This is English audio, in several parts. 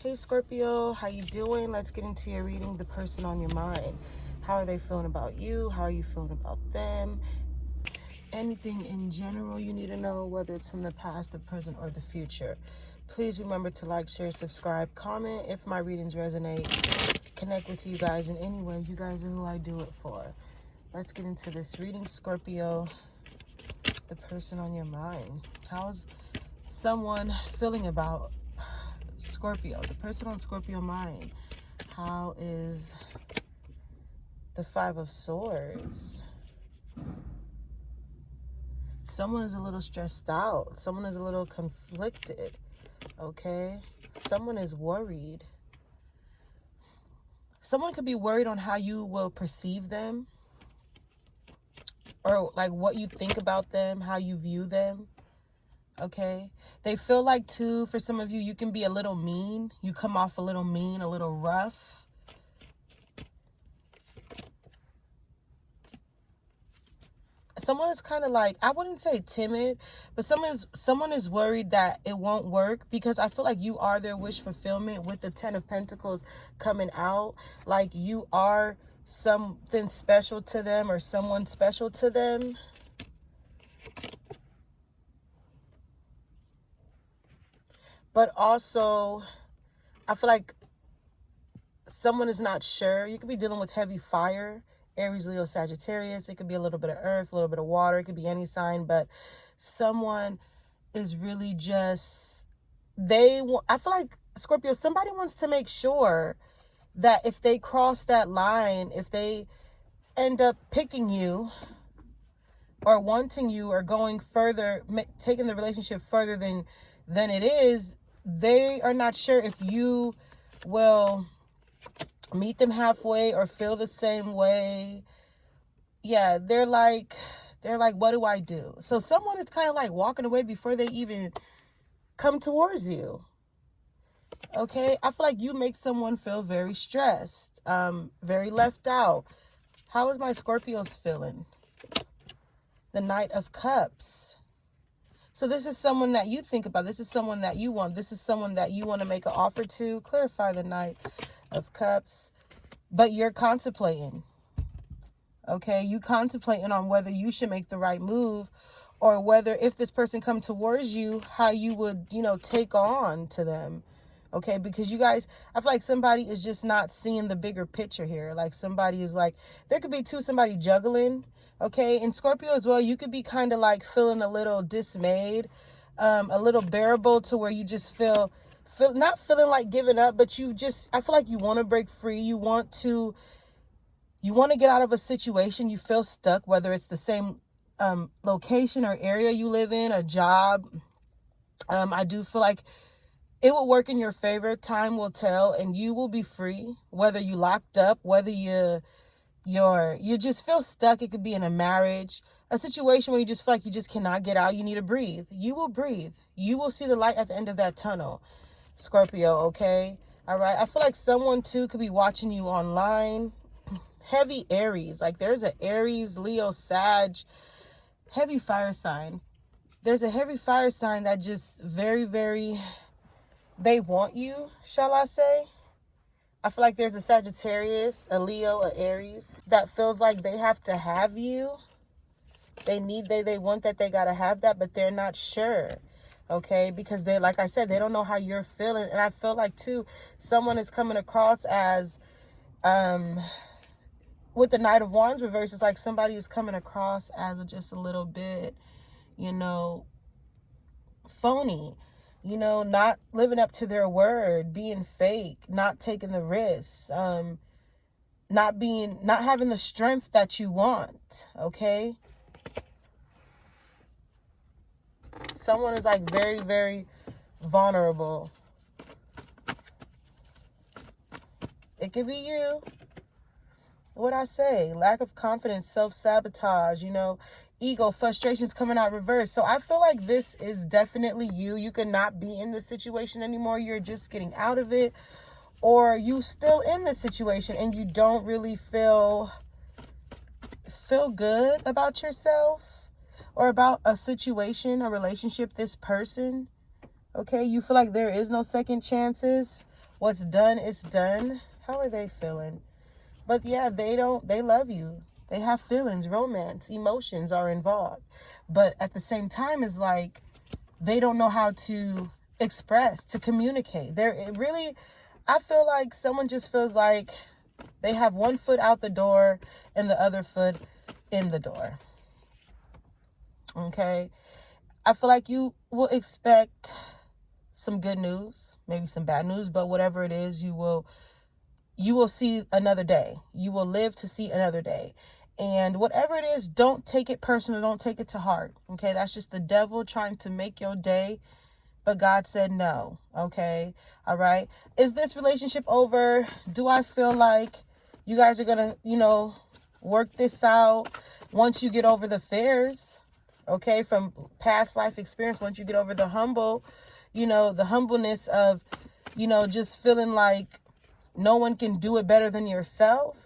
Hey Scorpio, how you doing? Let's get into your reading. The person on your mind. How are they feeling about you? How are you feeling about them? Anything in general you need to know, whether it's from the past, the present, or the future. Please remember to like, share, subscribe, comment if my readings resonate. Connect with you guys in any way. You guys are who I do it for. Let's get into this reading, Scorpio. The person on your mind. How's someone feeling about Scorpio? The person on Scorpio mind. How is the Five of Swords? Someone is a little stressed out. Someone is a little conflicted. Okay? Someone is worried. Someone could be worried on how you will perceive them, or like what you think about them, how you view them. Okay? They feel like too, for some of you, you can be a little mean. You come off a little mean, a little rough. Someone is kind of like, I wouldn't say timid, but someone is worried that it won't work, because I feel like you are their wish fulfillment with the Ten of Pentacles coming out. Like you are something special to them, or someone special to them. But also, I feel like someone is not sure. You could be dealing with heavy fire. Aries, Leo, Sagittarius. It could be a little bit of earth, a little bit of water. It could be any sign, but someone is really just, I feel like, Scorpio, somebody wants to make sure that if they cross that line, if they end up picking you or wanting you or going further, taking the relationship further than it is, they are not sure if you will meet them halfway or feel the same way. Yeah, they're like, what do I do? So someone is kind of like walking away before they even come towards you. Okay, I feel like you make someone feel very stressed, very left out. How is my Scorpios feeling? The Knight of Cups. So this is someone that you think about. This is someone that you want. This is someone that you want to make an offer to. Clarify the Knight of Cups. But you're contemplating. Okay, you contemplating on whether you should make the right move, or whether, if this person come towards you, how you would, take on to them. Okay, because you guys, I feel like somebody is just not seeing the bigger picture here. Like somebody is like, there could be somebody juggling. Okay, in Scorpio as well, you could be kind of like feeling a little dismayed, a little bearable, to where you just feel not feeling like giving up, but I feel like you want to break free. You want to get out of a situation. You feel stuck, whether it's the same location or area you live in, a job. I do feel like it will work in your favor. Time will tell, and you will be free, whether you locked up, whether you just feel stuck. It could be in a marriage, a situation where you just feel like you just cannot get out. You need to breathe. You will breathe. You will see the light at the end of that tunnel, Scorpio. Okay. All right. I feel like someone too could be watching you online. Heavy Aries. Like there's an Aries, Leo, Sag, heavy fire sign. There's a heavy fire sign that just very, very, they want you, shall I say. I feel like there's a Sagittarius, a Leo, a Aries that feels like they have to have you. They want that, they got to have that, but they're not sure. Okay, because they, like I said, they don't know how you're feeling. And I feel like too, someone is coming across as, with the Knight of Wands reverse, it's like somebody is coming across as just a little bit, phony. Not living up to their word, being fake, not taking the risks, not having the strength that you want. Okay. Someone is like very, very vulnerable. It could be you. What I say, lack of confidence, self-sabotage, ego, frustrations coming out reverse. So I feel like this is definitely you. You could not be in this situation anymore. You're just getting out of it, or you still in this situation and you don't really feel good about yourself or about a situation, a relationship, this person. Okay, you feel like there is no second chances, What's done is done. How are they feeling? But yeah, they love you. They have feelings, romance, emotions are involved. But at the same time, it's like they don't know how to express, to communicate. I feel like someone just feels like they have one foot out the door and the other foot in the door. Okay? I feel like you will expect some good news, maybe some bad news, but whatever it is, you will see another day. You will live to see another day. And whatever it is, don't take it personal. Don't take it to heart. Okay? That's just the devil trying to make your day. But God said no. Okay? All right? Is this relationship over? Do I feel like you guys are going to, work this out once you get over the fears? Okay? From past life experience, once you get over the humbleness of, just feeling like no one can do it better than yourself.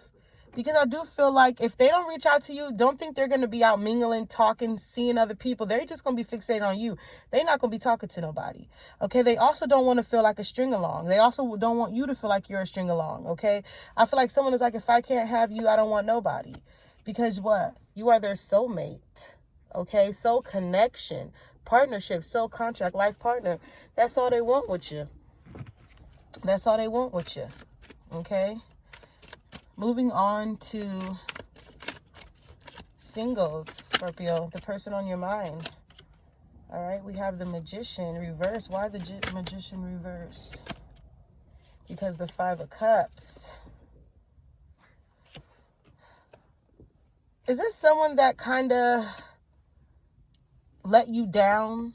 Because I do feel like if they don't reach out to you, don't think they're going to be out mingling, talking, seeing other people. They're just going to be fixated on you. They're not going to be talking to nobody. Okay. They also don't want to feel like a string along. They also don't want you to feel like you're a string along. Okay. I feel like someone is like, if I can't have you, I don't want nobody. Because what? You are their soulmate. Okay. Soul connection, partnership, soul contract, life partner. That's all they want with you. That's all they want with you. Okay. Moving on to singles, Scorpio, the person on your mind. All right, we have the Magician reverse. Why the Magician reverse? Because the Five of Cups. Is this someone that kind of let you down?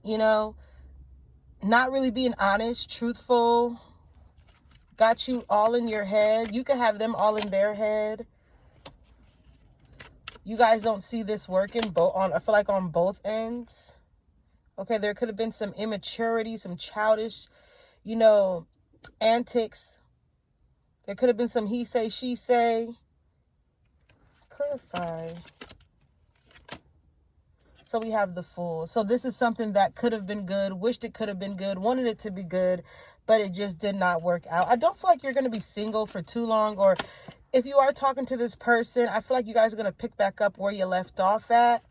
Not really being honest, truthful, got you all in your head. You could have them all in their head. You guys don't see this working I feel like on both ends. Okay, there could have been some immaturity, some childish, antics. There could have been some he say, she say. Clarify. So we have the Fool. So this is something that could have been good, wished it could have been good, wanted it to be good, but it just did not work out. I don't feel like you're going to be single for too long, or if you are talking to this person, I feel like you guys are going to pick back up where you left off at.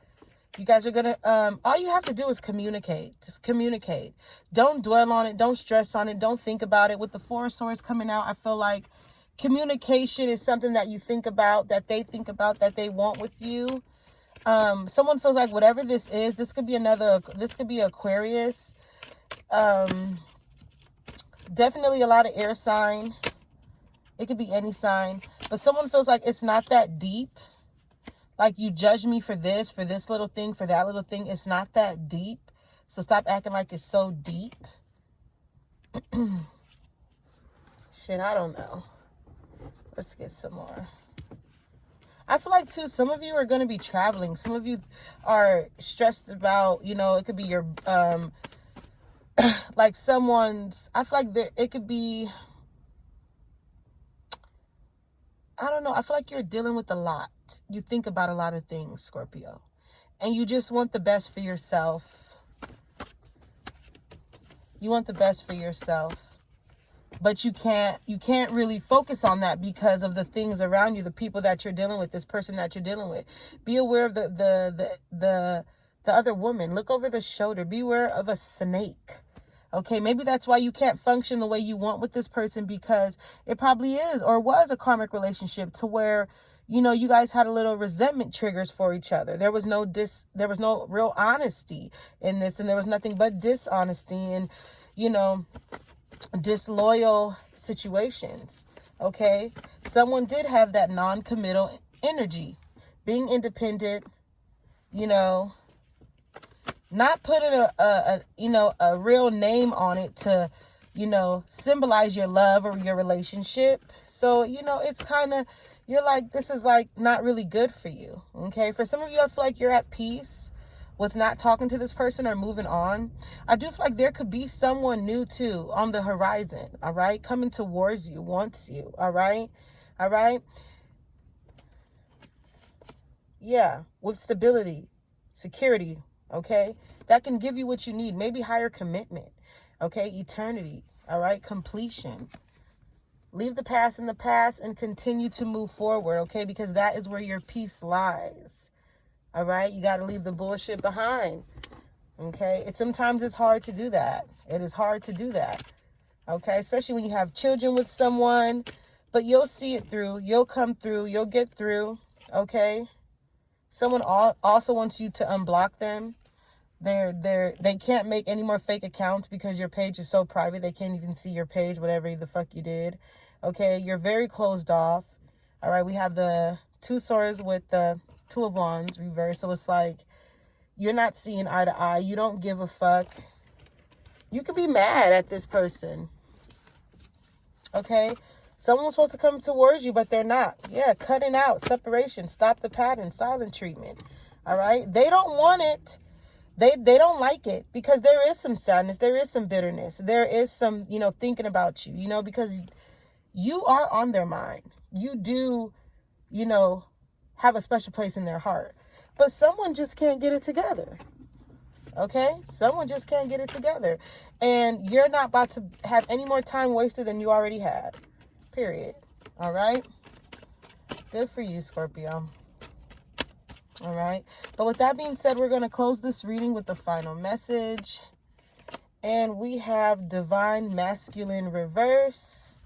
You guys are going to, all you have to do is communicate. Communicate. Don't dwell on it. Don't stress on it. Don't think about it. With the Four of Swords coming out, I feel like communication is something that you think about, that they think about, that they want with you. Someone feels like whatever this is, this could be Aquarius. Definitely a lot of air sign. It could be any sign, but someone feels like it's not that deep. Like you judge me for this little thing, for that little thing. It's not that deep. So stop acting like it's so deep. Shit, I don't know. Let's get some more. I feel like, too, some of you are going to be traveling. Some of you are stressed about, it could be your, like someone's, I feel like it could be, I don't know. I feel like you're dealing with a lot. You think about a lot of things, Scorpio. And you just want the best for yourself. You want the best for yourself. But you can't really focus on that because of the things around you, the people that you're dealing with, this person that you're dealing with. Be aware of the other woman. Look over the shoulder. Be aware of a snake. Okay, maybe that's why you can't function the way you want with this person, because it probably is or was a karmic relationship to where, you guys had a little resentment triggers for each other. There was no real honesty in this, and there was nothing but dishonesty and, disloyal situations. Okay, someone did have that non-committal energy, being independent, not putting a real name on it to symbolize your love or your relationship. So it's kind of, you're like, this is like not really good for you. Okay, for some of you, I feel like you're at peace with not talking to this person or moving on. I do feel like there could be someone new too on the horizon, all right? Coming towards you, wants you, all right? All right? Yeah, with stability, security, okay? That can give you what you need. Maybe higher commitment, okay? Eternity, All right, completion. Leave the past in the past and continue to move forward, okay? Because that is where your peace lies. All right, you got to leave the bullshit behind. Okay, sometimes it's hard to do that. It is hard to do that. Okay, especially when you have children with someone, but you'll see it through. You'll come through. You'll get through. Okay. Someone also wants you to unblock them. They can't make any more fake accounts because your page is so private. They can't even see your page, whatever the fuck you did. Okay, you're very closed off. All right, we have the two swords with the two of wands reversed. So it's like you're not seeing eye to eye. You don't give a fuck. You could be mad at this person. Okay, someone's supposed to come towards you, but they're not. Yeah, cutting out, separation, stop the pattern, silent treatment. All right, they don't want it. They don't like it because there is some sadness. There is some bitterness. There is some, thinking about you, because you are on their mind. You do, have a special place in their heart. But someone just can't get it together. Okay? Someone just can't get it together. And you're not about to have any more time wasted than you already had. Period. All right? Good for you, Scorpio. All right. But with that being said, we're going to close this reading with the final message. And we have divine masculine reverse.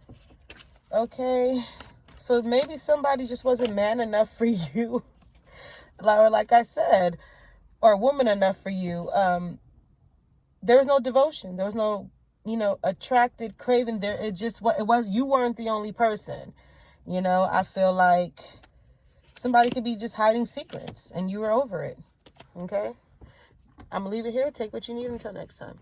Okay. So maybe somebody just wasn't man enough for you. Or like I said, or woman enough for you. There was no devotion. There was no, attracted, craving. You weren't the only person. I feel like somebody could be just hiding secrets and you were over it. Okay? I'm going to leave it here. Take what you need until next time.